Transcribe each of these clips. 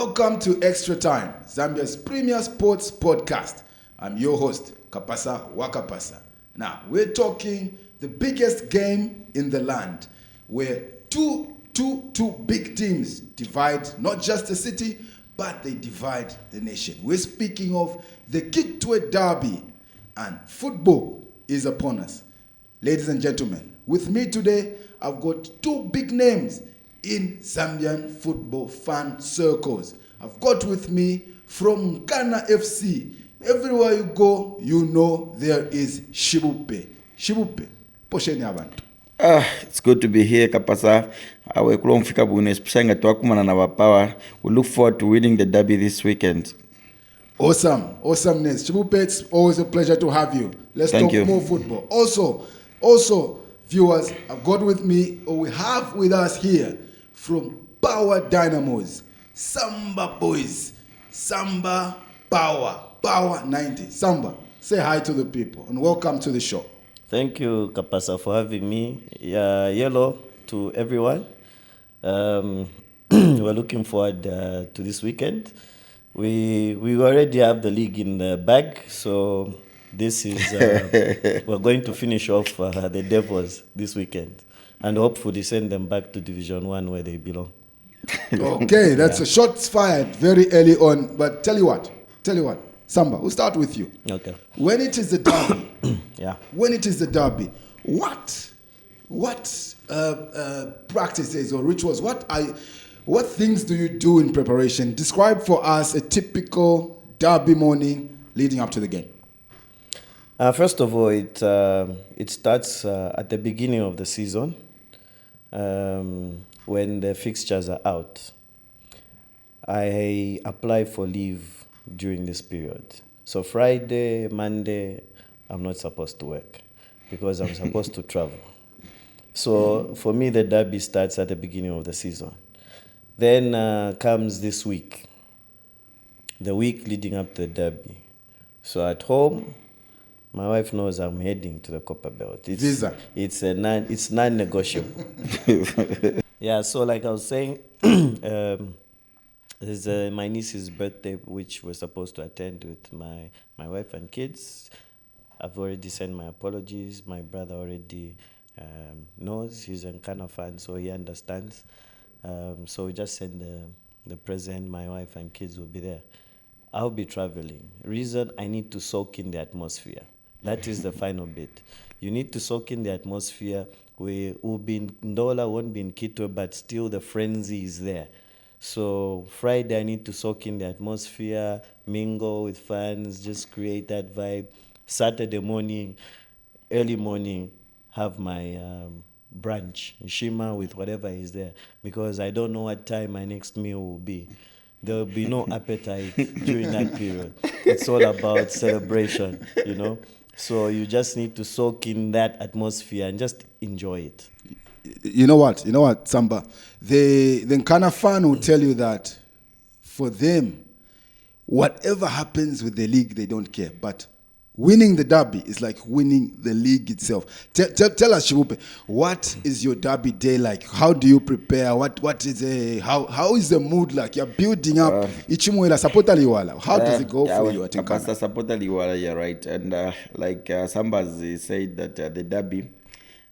Welcome to Extra Time, Zambia's premier sports podcast. I'm your host, Kapasa Wakapasa. Now, we're talking the biggest game in the land, where two big teams divide not just the city, but they divide the nation. We're speaking of the Kitwe Darby, and football is upon us. Ladies and gentlemen, with me today, I've got two big names in Zambian football fan circles. I've got with me from Nkana FC. Everywhere you go, you know there is Shibupe. Shibupe, posheni abantu. It's good to be here, Kapasa. We look forward to winning the derby this weekend. Awesomeness. Shibupe, it's always a pleasure to have you. Let's Thank talk you. more football. Also, viewers, I've got with me, or we have with us here, from Power Dynamos, Samba Boys, Samba Power 90. Samba, say hi to the people and welcome to the show. Thank you, Kapasa, for having me. Yellow to everyone. We're looking forward to this weekend. We already have the league in the bag, so this is we're going to finish off the Devils this weekend and hopefully send them back to Division 1 where they belong. Okay, that's a shots fired very early on. But tell you what, Samba, we'll start with you. Okay. When it is the derby, When it is the derby, what practices or rituals? What things do you do in preparation? Describe for us a typical derby morning leading up to the game. First of all, it starts at the beginning of the season when the fixtures are out. I apply for leave during this period. So Friday, Monday, I'm not supposed to work because I'm supposed to travel. So for me, the derby starts at the beginning of the season. Then comes this week, the week leading up to the derby. So at home, my wife knows I'm heading to the Copper Belt. Visa. It's non-negotiable. Yeah, so like I was saying, there's my niece's birthday, which we're supposed to attend with my wife and kids. I've already sent my apologies. My brother already knows. He's a Nkana fan, so he understands. So we just send the present. My wife and kids will be there. I'll be traveling. Reason, I need to soak in the atmosphere. That is the final bit. You need to soak in the atmosphere. We will be in Ndola, won't be in Kitwe, but still the frenzy is there. So Friday, I need to soak in the atmosphere, mingle with fans, just create that vibe. Saturday morning, early morning, have my brunch, Shima, with whatever is there, because I don't know what time my next meal will be. There will be no appetite during that period. It's all about celebration, you know. So you just need to soak in that atmosphere and just enjoy it. You know what, Samba? The Nkana fan will tell you that for them, whatever happens with the league, they don't care. But winning the derby is like winning the league itself. Tell us, Shibupe, what is your derby day like? How do you prepare? How is the mood like? You're building up. How does it go for you at Nkana? You're right. And like Samba said that the derby,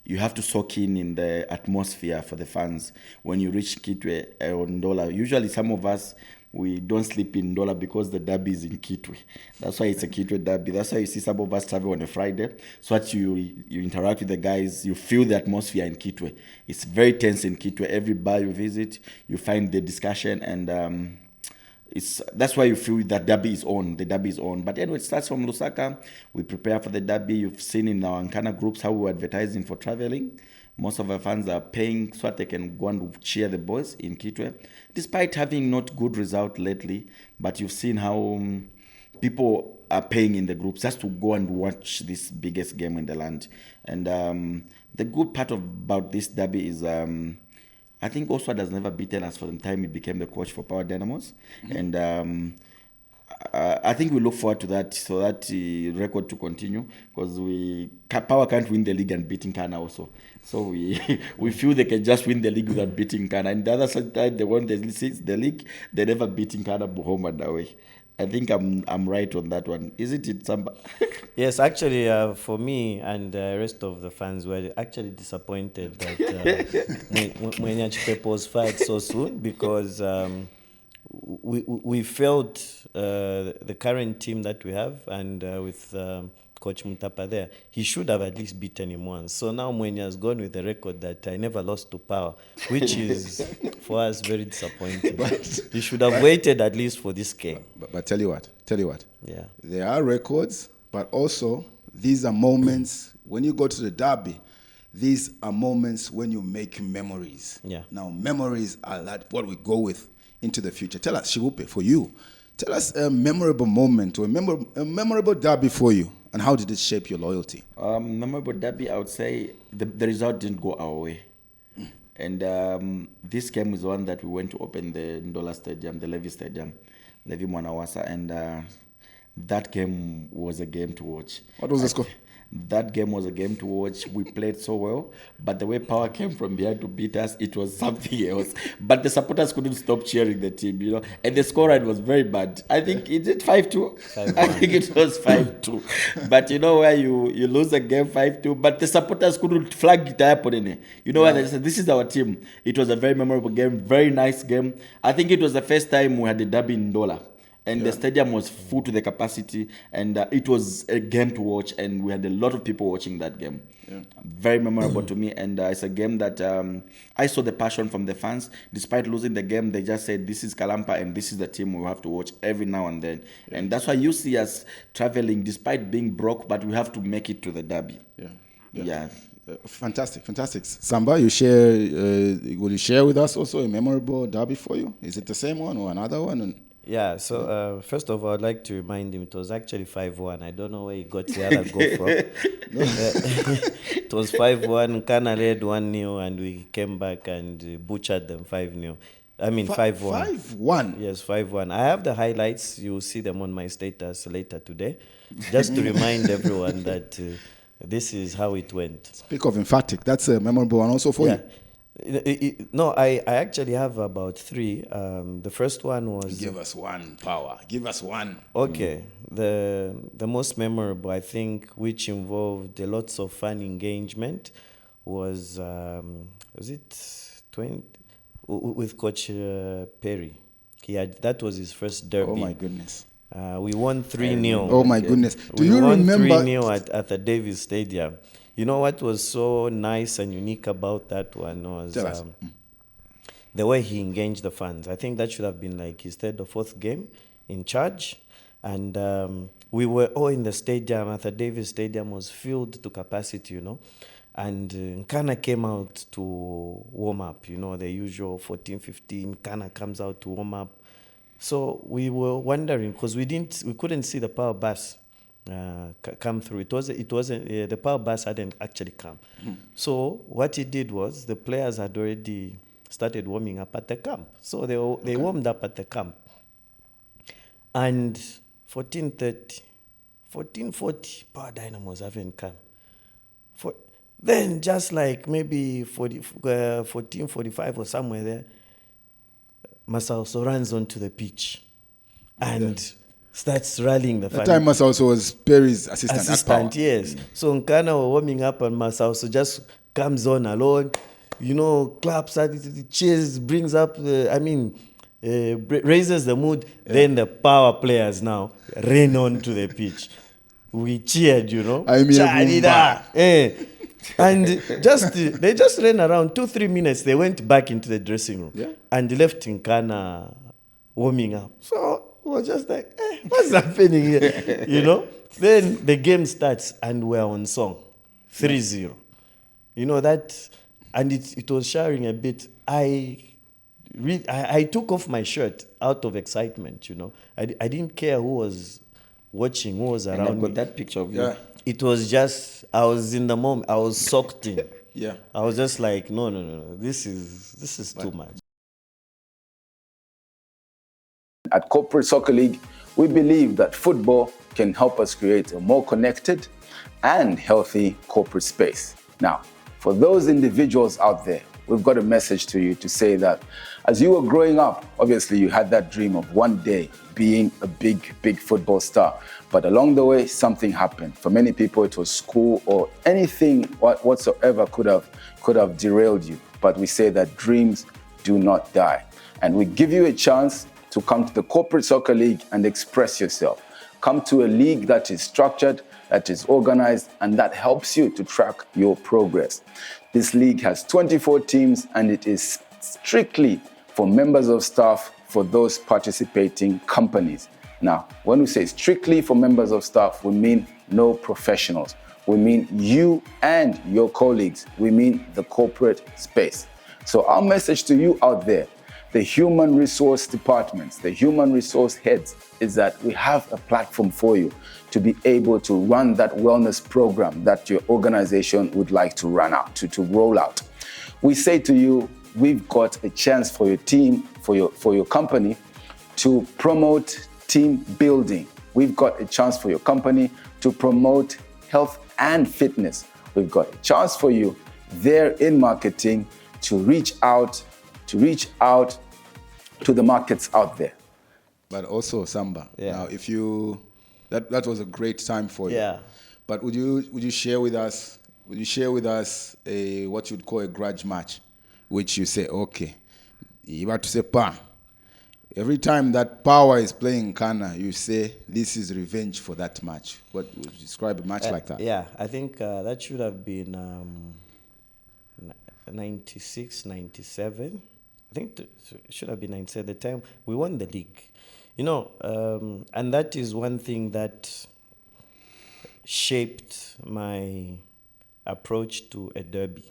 you have to soak in the atmosphere for the fans. When you reach Kitwe or Ndola, usually some of us, we don't sleep in Ndola because the derby is in Kitwe. That's why it's a Kitwe derby. That's why you see some of us travel on a Friday. So that you interact with the guys, you feel the atmosphere in Kitwe. It's very tense in Kitwe. Every bar you visit, you find the discussion, and that's why you feel that derby is on. The derby is on. But anyway, it starts from Lusaka. We prepare for the derby. You've seen in our Nkana groups how we're advertising for traveling. Most of our fans are paying so that they can go and cheer the boys in Kitwe, despite having not good result lately. But you've seen how people are paying in the groups just to go and watch this biggest game in the land. And the good part about this derby is I think Oswald has never beaten us for the time he became the coach for Power Dynamos. Mm-hmm. And I think we look forward to that, so that record to continue, because Power can't win the league and beat Nkana also. So we feel they can just win the league without beating Nkana. And the other side, they won the league, they never beat Nkana home and away. I think I'm right on that one. Isn't it, Samba? Yes, actually, for me and the rest of the fans were actually disappointed that Mwenya Chipepo was fired so soon, because we felt the current team that we have, and with Coach Mutapa there, he should have at least beaten him once. So now Mwenya has gone with a record that I never lost to Power, which is for us very disappointing. He should have waited at least for this game. But tell you what. Yeah. There are records, but also these are moments when you go to the derby. These are moments when you make memories. Yeah. Now, memories are what we go with into the future. Tell us, Shibupe, for you, tell us a memorable moment or a memorable derby for you, and how did it shape your loyalty? Memorable derby, I would say the result didn't go our way. And this game was one that we went to open the Ndola Stadium, the Levi Stadium, Levi Mwanawasa, and that game was a game to watch. What was the score? That game was a game to watch. We played so well, but the way Power came from behind to beat us, it was something else. But the supporters couldn't stop cheering the team, and the scoreline was very bad. I think, is it 5-2? 5-1. I think it was 5-2. But where you lose a game 5-2, but the supporters couldn't flag the opponent. Why they said, this is our team. It was a very memorable game, very nice game. I think it was the first time we had a derby in Ndola. And the stadium was full to the capacity, and it was a game to watch, and we had a lot of people watching that game. Yeah. Very memorable to me, and it's a game that I saw the passion from the fans. Despite losing the game, they just said, this is Kalampa, and this is the team we have to watch every now and then. Yeah. And that's why you see us traveling, despite being broke, but we have to make it to the derby. Yeah. Fantastic. Samba, will you share with us also a memorable derby for you? Is it the same one or another one? Yeah, so first of all, I'd like to remind him it was actually 5-1. I don't know where he got the other goal from. It was 5-1, Nkana led 1-0, and we came back and butchered them 5-0. I mean 5-1. 5-1? Yes, 5-1. I have the highlights. You'll see them on my status later today. Just to remind everyone that this is how it went. Speak of emphatic. That's a memorable one also for you. No, I actually have about 3. The first one was... Give us one, Power. Give us one. Okay. The most memorable, I think, which involved lots of fun engagement, was it 20 with Coach Perry. That was his first derby. Oh my goodness. We won 3-0. Oh my goodness. Do we you won remember 3-0 at the Davis Stadium? You know what was so nice and unique about that one was the way he engaged the fans. I think that should have been like his 3rd or 4th game in charge. And we were all in the stadium. At the Davis Stadium was filled to capacity, And Nkana came out to warm up, the usual 14, 15. Nkana comes out to warm up. So we were wondering, because we couldn't see the Power bus come through. It wasn't the Power bus hadn't actually come. So what he did was the players had already started warming up at the camp. So they warmed up at the camp. And 14:30, 14:40, Power Dynamos haven't come. Then just like maybe 14:45 or somewhere there, Masauso runs onto the pitch and starts rallying the fans. That time Masauso was Perry's assistant at Power. Yes. So Nkana was warming up and Masauso just comes on alone, claps at the cheers, brings up, raises the mood. Yeah. Then the Power players now ran onto the pitch. We cheered, And they just ran around 2-3 minutes. They went back into the dressing room and left Nkana warming up. So it was just like, what's happening here? Then the game starts and we're on song, 3-0. That, and it was showering a bit. I took off my shirt out of excitement. I didn't care who was watching, who was around. And I got that picture of you. Yeah. It was just, I was in the moment, I was soaked in. Yeah. I was just like, no, this is too much. At Corporate Soccer League, we believe that football can help us create a more connected and healthy corporate space. Now, for those individuals out there, we've got a message to you to say that as you were growing up, obviously you had that dream of one day being a big football star. But along the way, something happened. For many people, it was school or anything whatsoever could have derailed you. But we say that dreams do not die. And we give you a chance to come to the Corporate Soccer League and express yourself. Come to a league that is structured, that is organized, and that helps you to track your progress. This league has 24 teams, and it is strictly for members of staff for those participating companies. Now, when we say strictly for members of staff, we mean no professionals. We mean you and your colleagues. We mean the corporate space. So our message to you out there, the human resource departments, the human resource heads, is that we have a platform for you to be able to run that wellness program that your organization would like to roll out. We say to you, we've got a chance for your team, for your company to promote team building. We've got a chance for your company to promote health and fitness. We've got a chance for you there in marketing to reach out to the markets out there. But also Samba. Yeah. Now, if you that was a great time for you. Yeah. But would you share with us a what you'd call a grudge match, which you say, okay, you have to say pa. Every time that Power is playing Nkana, you say this is revenge for that match. What would you describe a match like that? Yeah, I think that should have been 96, 97. I think it should have been 97. The time we won the league. And that is one thing that shaped my approach to a derby.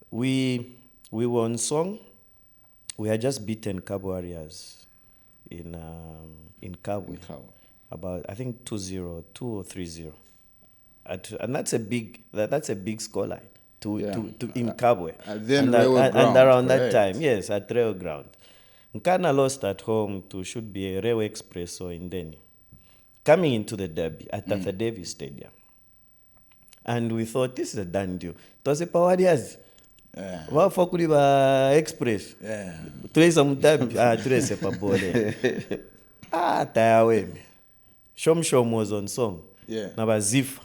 We were on song. We had just beaten Cabo Warriors in Cabo. About, I think, 2-0, 2 or 3-0. And that's a big scoreline in Cabo. And then Railway Ground. And around correct. that time, yes, at Railway Ground. Nkana lost at home to should be a Railway Express or in Denny. Coming into the derby at Arthur Davis Stadium. And we thought, this is a done deal. It was a Power Warriors. Wafa kuri ba Express. Tuleza mudabi. Tuleza pa bole. Tayawe. Shom was on song. Yeah. Naba Zifa.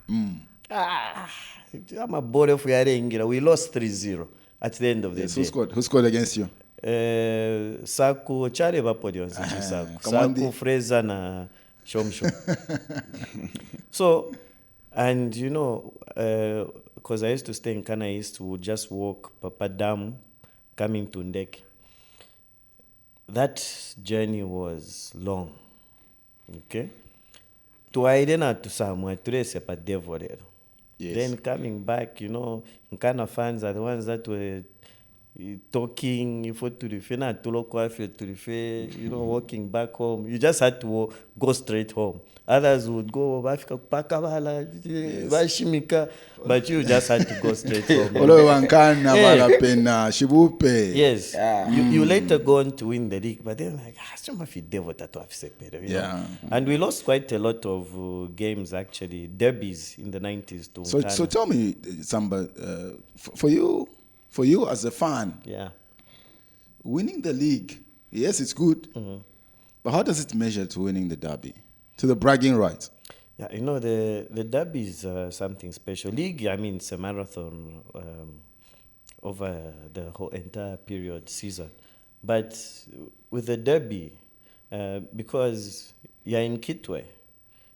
I'm a bore of Yarengira. We lost 3-0 at the end of the day. Who scored against you? Saku Chare Vapodion. Saku Fraser na Shom. So, and because I used to stay in Nkana, I used to just walk Papa Dam, coming to Ndeki. That journey was long. Okay? To Aidena to Samuel, to Sepa Devorero. Yes. Then coming back, Nkana fans are the ones that were talking, walking back home. You just had to go straight home. Others would go, but you just had to go straight home. Yes. You later go on to win the league, but then and we lost quite a lot of games, actually, derbies in the 90s too. So tell me, Samba, for you as a fan, winning the league, yes, it's good, but how does it measure to winning the derby, to the bragging rights? Yeah, the derby is something special. League, it's a marathon over the whole entire season. But with the derby, because you're in Kitwe,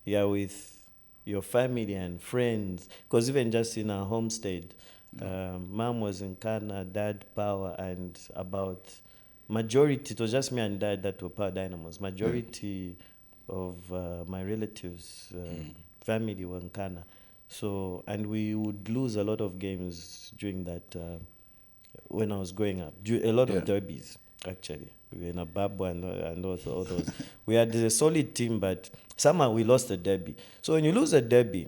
you're with your family and friends, because even just in our homestead, mom was in Nkana, dad Power, and about majority, it was just me and dad that were Power Dynamos. Majority of my relatives, family were in Nkana. So, and we would lose a lot of games during that, when I was growing up. A lot of derbies, actually. We were in Ababu and all those. We had a solid team, but somehow we lost the derby. So when you lose a derby,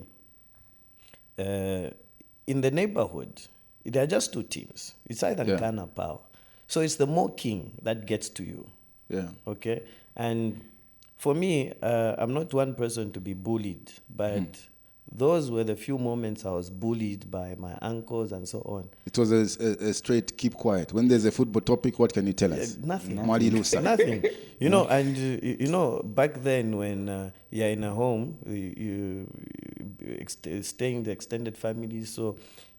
in the neighborhood, there are just two teams. It's either Nkana or Power. So it's the mocking that gets to you. Yeah. Okay? And for me, I'm not one person to be bullied, but those were the few moments I was bullied by my uncles and so on. It was a straight keep quiet. When there's a football topic, what can you tell us? Nothing. Mali Lusa. Nothing. You know, and you know, back then when you're in a home, you staying the extended family, so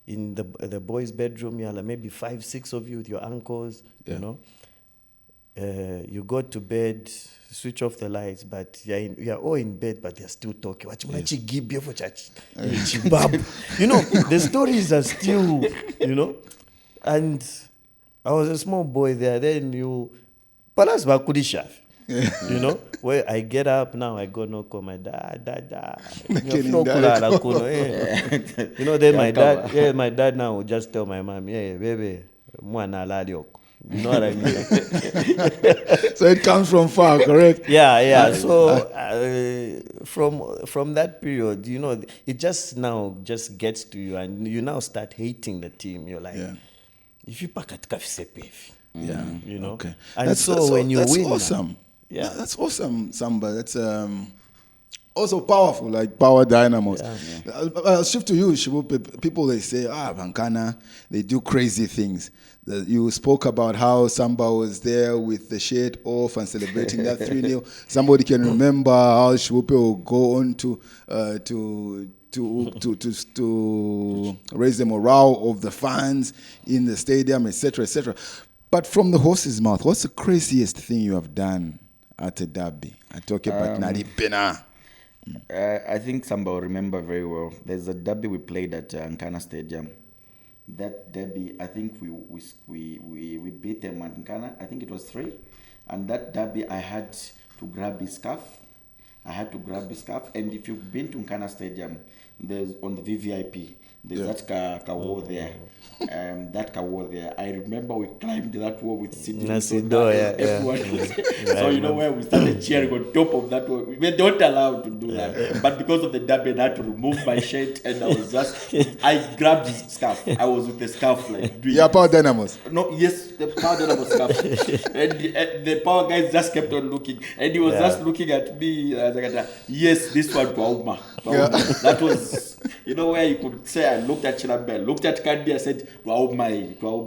in the boys' bedroom, you're like maybe 5, 6 of you with your uncles, you know. You go to bed, switch off the lights, but you're all in bed, but they're still talking. You know, the stories are still, you know. And I was a small boy there. Then you where I get up now, I go knock on my dad. You know, then my dad now will just tell my mom, yeah, baby, mwana lalioko. You know what I mean? So it comes from far, correct? Yeah. So from that period, you know, it just gets to you, and you now start hating the team. You're like, if you pack at you know. Okay. And when you win, awesome. Yeah, that's awesome, Samba. That's also powerful, like power dynamos. I'll shift to you, Shibu. People, they say, Nkana, they do crazy things. You spoke about how Samba was there with the shirt off and celebrating that 3-0. Somebody can remember how Shibupe will go on to raise the morale of the fans in the stadium, etc., etc. But from the horse's mouth, what's the craziest thing you have done at a derby? I talk about Naripena. I think Samba will remember very well. There's a derby we played at Nkana Stadium. That derby, I think we beat them at Nkana. I think it was 3. And that derby, I had to grab his scarf. And if you've been to Nkana Stadium, there's on the VVIP, there's that car wall there. I remember we climbed that wall with Sydney. Everyone. So you know where we started cheering on top of that wall. We were not allowed to do that. But because of the derby, I had to remove my shirt, and I grabbed his scarf. I was with the scarf like doing. Yeah, Power Dynamos. No, yes, the Power Dynamos scarf. And the Power guys just kept on looking, and he was just looking at me. Yes, this one Bauma. That was. You know where you could say I looked at Chilambe, looked at Kandi, I said, Wauma.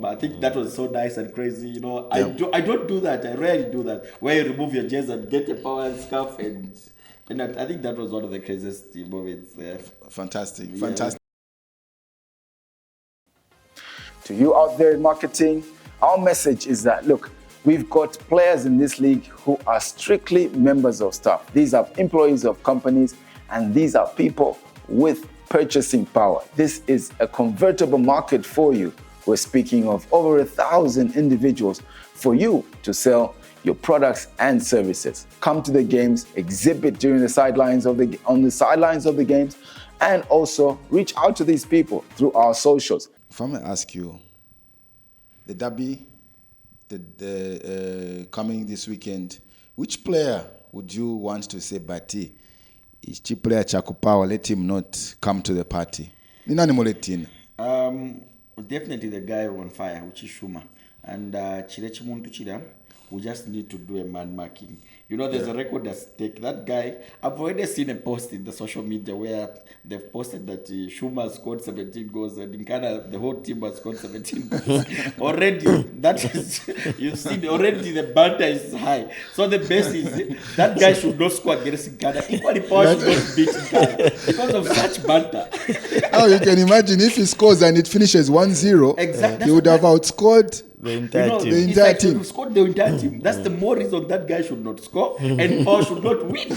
I think that was so nice and crazy. You know, I don't do that. I rarely do that. Where you remove your jersey and get a power scarf, and I think that was one of the craziest moments there. Fantastic. To you out there in marketing, our message is that, look, we've got players in this league who are strictly members of staff. These are employees of companies, and these are people with purchasing power. This is a convertible market for you. We're speaking of over 1,000 individuals for you to sell your products and services. Come to the games, exhibit during the sidelines of the games, and also reach out to these people through our socials. If I may ask you, the derby, coming this weekend, which player would you want to say, Bati? Ichi player Chakupawa, let him not come to the party? Definitely the guy on fire, which is Shuma. And Chirechi Muntu Chida, we just need to do a man marking. You know, there's a record at stake. That guy, I've already seen a post in the social media where they've posted that Shuma scored 17 goals and Nkana, the whole team has scored 17 goals. Already, that is, you've seen already the banter is high. So the best is that guy should not score against Nkana. Equally power should not beat Nkana because of such banter. Oh, you can imagine if he scores and it finishes 1-0, exactly. He would have outscored the entire team. The entire team. team. Scored the entire team. That's the more reason that guy should not score and Paul should not win.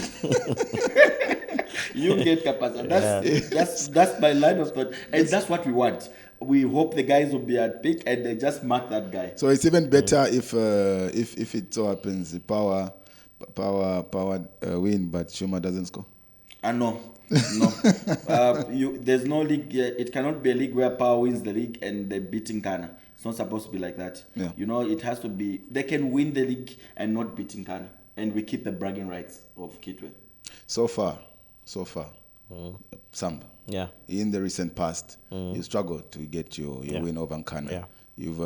You get capacity. That's my line of thought, and that's what we want. We hope the guys will be at peak and they just mark that guy. So it's even better if it so happens the power win, but Shuma doesn't score. No. There's no league. It cannot be a league where power wins the league and they beat Nkana. It's not supposed to be like that. Yeah. You know, it has to be. They can win the league and not beat Nkana, and we keep the bragging rights of Kitwe. So far, Samba. Yeah. In the recent past, you struggled to get your win over Nkana. Yeah. You've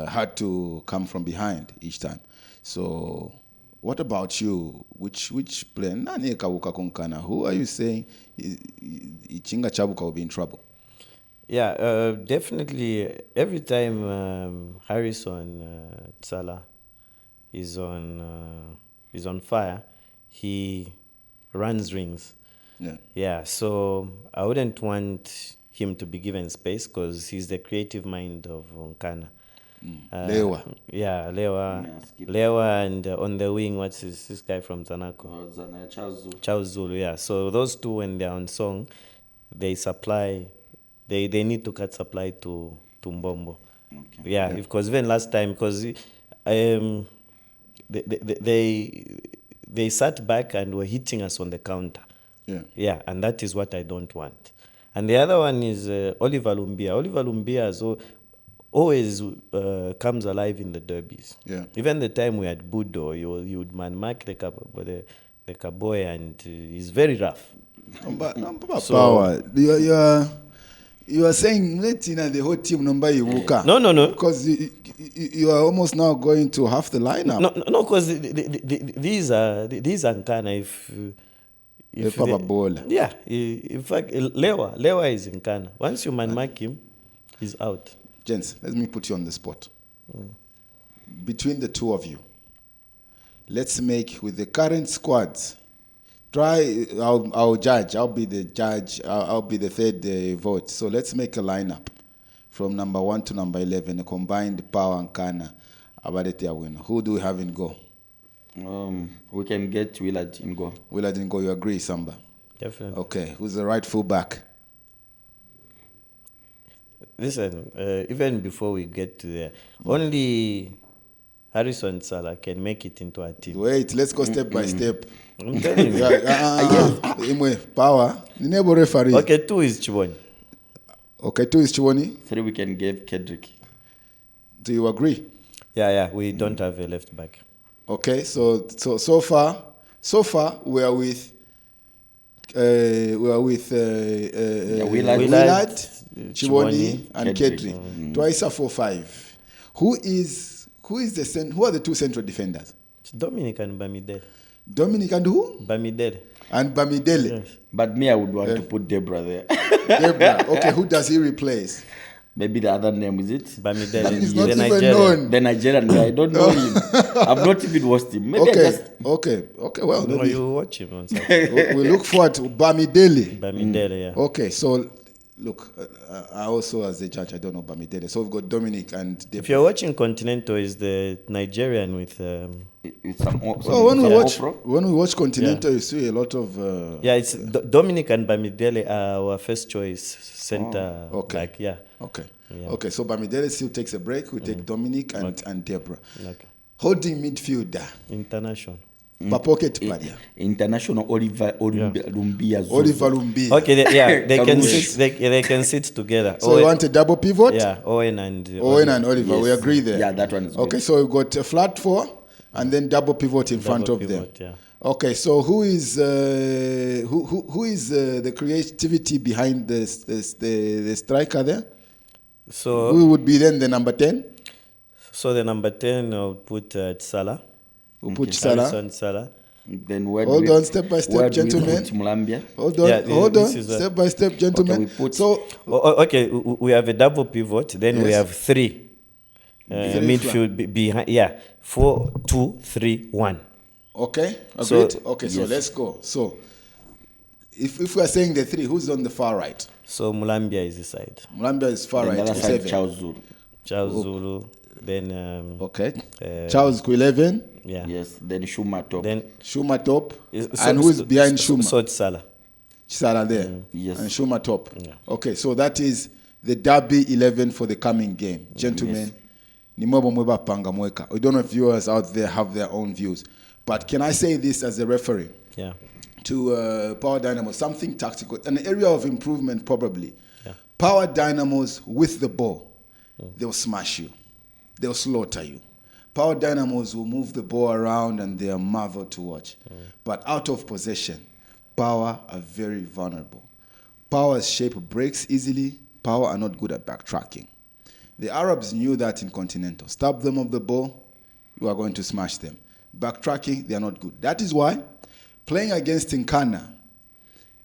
had to come from behind each time. So What about you? Which player? Nani kabuka konkana? Who are you saying Ichinga Chabuka will be in trouble? Yeah, definitely. Every time Harrison Tsala is on fire, he runs rings. Yeah. Yeah, so I wouldn't want him to be given space because he's the creative mind of Nkana. Lewa. Yeah, Lewa. Yeah, skip. Lewa, and on the wing, what's this guy from Tanako? Charles Zulu, yeah. So those two, when they're on song, they supply, they need to cut supply to Mbombo. Okay. Yeah, because even last time, because they sat back and were hitting us on the counter. Yeah. Yeah, and that is what I don't want. And the other one is Oliver Lumbia. Oliver Lumbia always comes alive in the derbies. Yeah. Even the time we had Budo, you would man-mark the Kaboy, and he's very rough. So, power. You are saying the whole team number you woka. No. Because you are almost now going to half the lineup. No, because these are Nkana. If Papa Ball. Yeah, in fact, Lewa is in Nkana. Once you man-mark him, he's out. Gents, let me put you on the spot. Between the two of you, let's make with the current squads. I'll judge. I'll be the judge. I'll be the third vote. So let's make a lineup from number 1 to number 11. A combined Power and Nkana. Abadetia winner. Who do we have in goal? We can get Willard in goal. Willard in goal. You agree, Samba? Definitely. Okay. Who's the right full back? Listen, even before we get to there, only Harrison Tsala can make it into a team. Wait, let's go step by step. I'm telling you. Imwe, Power. Ninebo referee. Okay, 2 is Chiboni. Okay, 2 is Chiwoni. 3 we can give Kedrick. Do you agree? Yeah, we don't have a left back. Okay, so far we are with Willard, Willard, Chiwoni, and Kedrick. Kedrick. Twice a 4-5. Who are the two central defenders? It's Dominic and Bamidele. Dominic and who? Bamidele. And Bamidele. Yes. But me, I would want to put Debra there. Debra. Okay, who does he replace? Maybe the other name, is it? Bamidele. He's not The even Nigerian. known. The Nigerian guy. I don't know him. I've not even watched him. Maybe Okay. Well, No, maybe you watch him on Saturday. we look forward to Bamidele. Bamidele, yeah. Okay, so look, I also as a judge, I don't know Bamidele. So we've got Dominic and Debra. If you're watching Continental, is the Nigerian with It's some So when we watch Continental, Yeah. you see a lot of. it's Dominic and Bamidele are our first choice center. okay. Back, yeah. Okay. Yeah. Okay. So Bamidele still takes a break. We take Dominic and Debra. Okay. Holding midfielder. International. Pocket player. International Oliver Lumbia. Oliver Lumbi. Okay, they can Karush. sit. They can sit together. So you want a double pivot? Yeah, Owen and Oliver. Yes. We agree there. Yeah, that one is Okay, good. so we've got a flat 4 and then double pivot in front of pivot, them. yeah. Okay, so who is the creativity behind the striker there? So Who would be then the number 10? the number 10 I'll put Tsala. We'll put Salah. Harrison Tsala. Then where Hold do we- on, step by step, where do we gentlemen. put Mulambia? Hold on, Yeah, hold on. this is a- Step by step, gentlemen. we put- So Okay, we have a double pivot. Then we Yes. have 3 Three midfield behind. Yeah, 4, 2, 3, 1. okay, So- agreed. Okay, so let's go. So if we are saying the 3, who's on the far right? So Mulambia is the side. Mulambia is far Then the right. other to side, 7. Charles Zulu. Charles Zulu. Then Okay. Charles to 11. yeah. Yes. Then Shuma top. Then Shuma top. so- And who's behind Shuma? So it's Salah. Salah there. Yes. And Shuma top. Yeah. Okay, so that is the Derby 11 for the coming game. Gentlemen, Nimobo mweba panga mweka. We don't know if viewers out there have their own views. But can I say this as a referee? Yeah. To Power Dynamo, something tactical, an area of improvement probably. Yeah. Power Dynamos with the ball, they'll smash you. They'll slaughter you. Power Dynamos will move the ball around and they are marvel to watch. But out of possession, Power are very vulnerable. Power's shape breaks easily. Power are not good at backtracking. The Arabs knew that in Continental. Stop them of the ball, you are going to smash them. backtracking, they are not good. That is why playing against Nkana,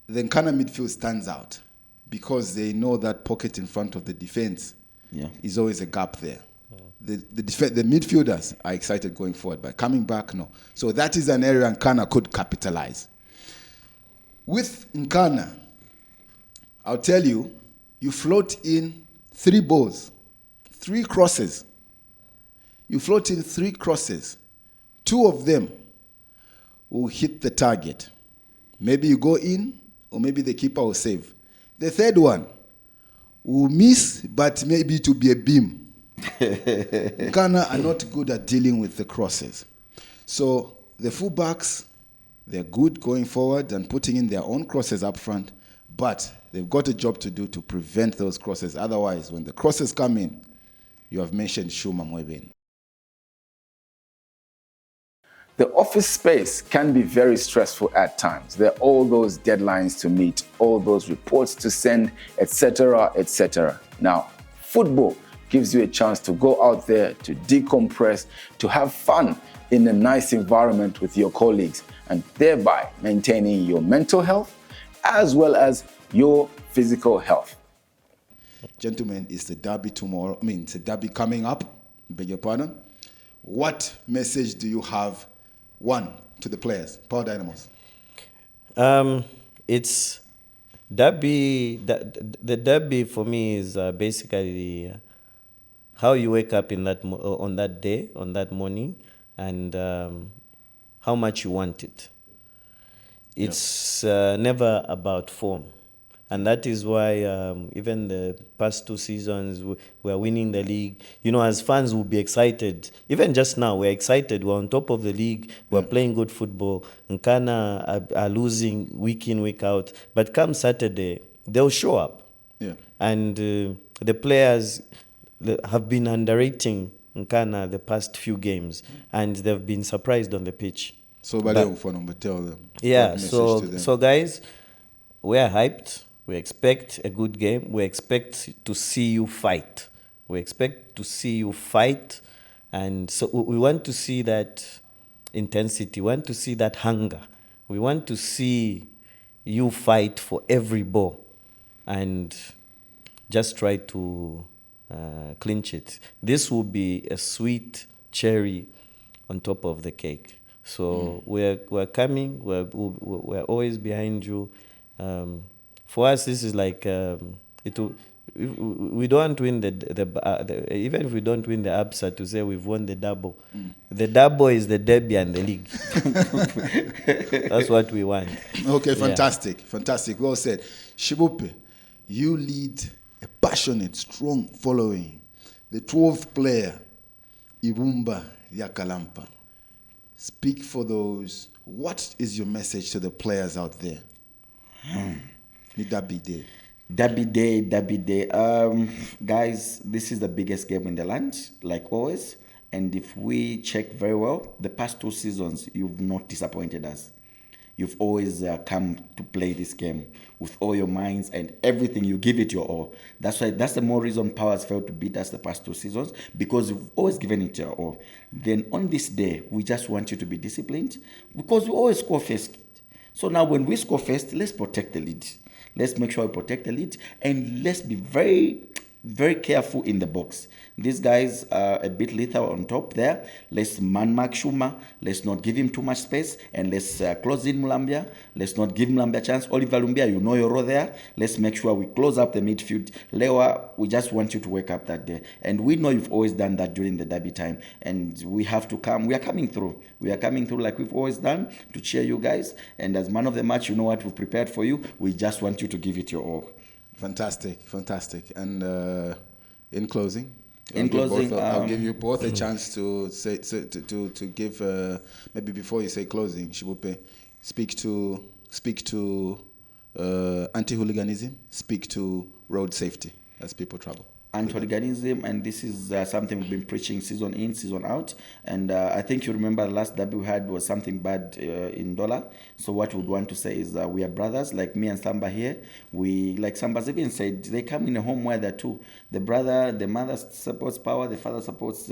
the Nkana midfield stands out because they know that pocket in front of the defense is always a gap there. The midfielders are excited going forward, but coming back, no. So that is an area Nkana could capitalize. With Nkana, I'll tell you, you float in 3 balls, 3 crosses. You float in 3 crosses. 2 of them will hit the target. Maybe you go in, or maybe the keeper will save. The third one will miss, but maybe it will be a beam. Ghana are not good at dealing with the crosses. So the fullbacks, they're good going forward and putting in their own crosses up front, but they've got a job to do to prevent those crosses. Otherwise, when the crosses come in, you have mentioned Shuma Mweben. The office space can be very stressful at times. There are all those deadlines to meet, all those reports to send, etc., etc. Now, football gives you a chance to go out there, to decompress, to have fun in a nice environment with your colleagues, and thereby maintaining your mental health as well as your physical health. Gentlemen, it's the derby tomorrow. It's a derby coming up. Beg your pardon. What message do you have, one, to the players, Power Dynamos? It's derby. The derby for me is basically how you wake up in that on that day, on that morning, and how much you want it. It's never about form. And that is why even the past 2 seasons, we are winning the league. You know, as fans, we'll be excited. Even just now, we're excited. We're on top of the league. We're playing good football. Nkana are losing week in, week out. But come Saturday, they'll show up. Yeah. And the players have been underrating Nkana the past few games. And they've been surprised on the pitch. So, but tell them. Yeah, so guys, we're hyped. We expect a good game. We expect to see you fight. And so we want to see that intensity. We want to see that hunger. We want to see you fight for every ball and just try to clinch it. This will be a sweet cherry on top of the cake. So we're coming. We're always behind you. For us, this is like we don't win the even if we don't win the APSA to say we've won the double. The double is the derby and the league. That's what we want. Okay, fantastic. Well said. Shibupe, you lead a passionate, strong following. The 12th player, Ibumba Yakalampa. Speak for those. What is your message to the players out there? Derby day. Guys, this is the biggest game in the land, like always. And if we check very well, the past 2 seasons, you've not disappointed us. You've always come to play this game with all your minds and everything. You give it your all. That's the more reason Power has failed to beat us the past 2 seasons, because you've always given it your all. Then on this day, we just want you to be disciplined, because we always score first. So now when we score first, let's protect the lead. Let's make sure we protect the lead, and let's be very, very careful in the box. These guys are a bit lethal on top there. Let's man-mark Shuma. Let's not give him too much space, and let's close in Mulambia. Let's not give Mulambia a chance. Oliver Lumbia, you know your role there. Let's make sure we close up the midfield. Lewa, we just want you to wake up that day. And we know you've always done that during the derby time, and we have to come. We are coming through. Like we've always done to cheer you guys. And as man of the match, you know what we've prepared for you. We just want you to give it your all. Fantastic. And in closing, I'll give you both a chance to say to give maybe before you say closing, Shibupe, speak to anti-hooliganism, speak to road safety as people travel. anti-hooliganism, and this is something we've been preaching season in, season out. And I think you remember the last derby we had was something bad in Dollar. So what we would want to say is we are brothers, like me and Samba here. We, like Samba's even said, they come in a home where they're two. The mother supports Power, the father supports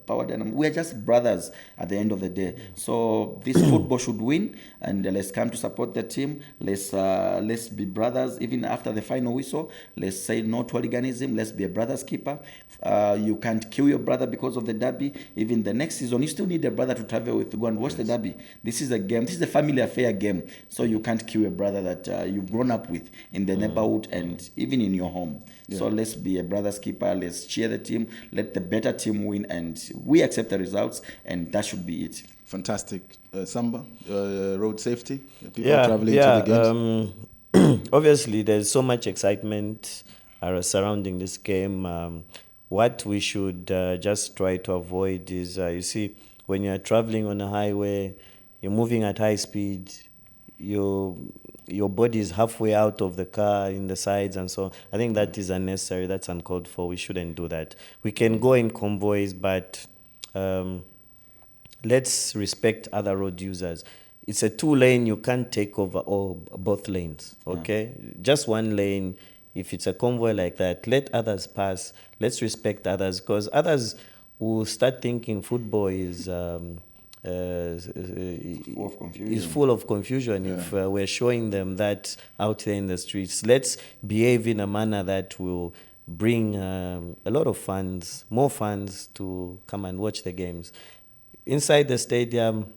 Power Dynamo. We are just brothers at the end of the day. So this football should win, and let's come to support the team. Let's be brothers even after the final whistle. Let's say no to hooliganism. Let's be a brother's keeper. You can't kill your brother because of the derby. Even the next season, you still need a brother to travel with to go and watch the derby. This is a game. This is a family affair game. So you can't kill a brother that you've grown up with in the neighborhood and even in your home. So let's be a brother's keeper. Let's cheer the team. Let the better team win, and we accept the results, and that should be it. Fantastic. Samba, road safety, people traveling to the games. Obviously, there's so much excitement surrounding this game. What we should just try to avoid is, you see, when you're traveling on a highway, you're moving at high speed, your body is halfway out of the car in the sides and so on. I think that is unnecessary. That's uncalled for. We shouldn't do that. We can go in convoys, but let's respect other road users. It's a 2-lane. You can't take over both lanes, okay? Just one lane. If it's a convoy like that, let others pass. Let's respect others, because others will start thinking football is full of confusion if we're showing them that out there in the streets. Let's behave in a manner that will bring a lot of fans, more fans to come and watch the games. Inside the stadium,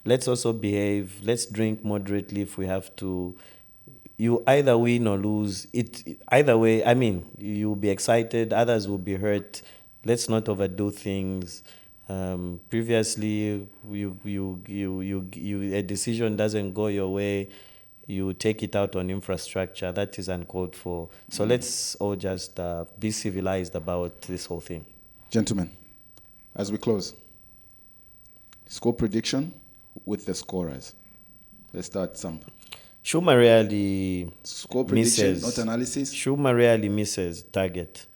let's also behave. Let's drink moderately if we have to. You either win or lose. Either way, I mean, you'll be excited, others will be hurt. Let's not overdo things. Previously, a decision doesn't go your way, you take it out on infrastructure. That is uncalled for. So let's all just be civilized about this whole thing. Gentlemen, as we close, score prediction with the scorers. Let's start, Samba. Shuma really score prediction, misses, not analysis. Shuma really misses target,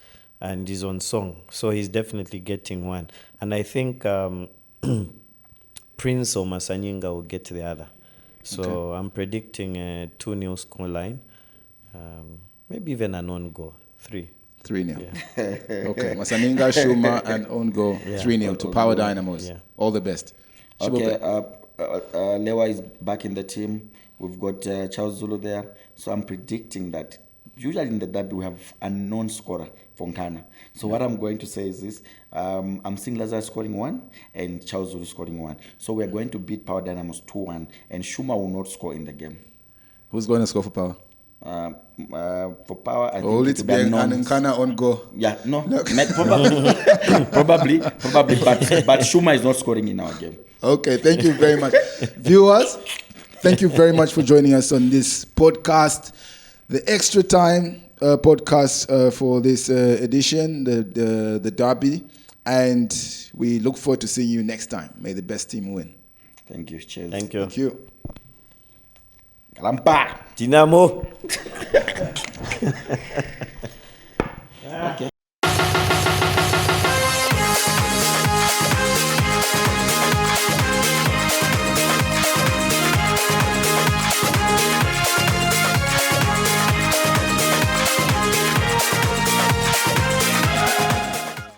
and he's on song, so he's definitely getting one. And I think Prince or Masanyinga will get the other. So I'm predicting a 2-0 scoreline, maybe even an own goal, 3-0. Yeah. Okay, Masanyinga, Shuma, and own goal, 3-0 to Power Dynamos. Yeah. All the best. Okay, Lewa is back in the team. We've got Charles Zulu there. So I'm predicting that usually in the derby we have a non-scorer for Nkana. So what I'm going to say is this. I'm seeing Lazarus scoring 1 and Charles Zulu scoring 1. So we're going to beat Power Dynamos 2-1, and Shuma will not score in the game. Who's going to score for Power? For Power, I think it's being an Nkana on goal. Yeah, no. probably, but Shuma is not scoring in our game. Okay, thank you very much. Viewers, thank you very much for joining us on this podcast, the Extra Time podcast for this edition, the derby. And we look forward to seeing you next time. May the best team win. Thank you. Cheers. Thank you. Thank you. Lampa. Dynamo.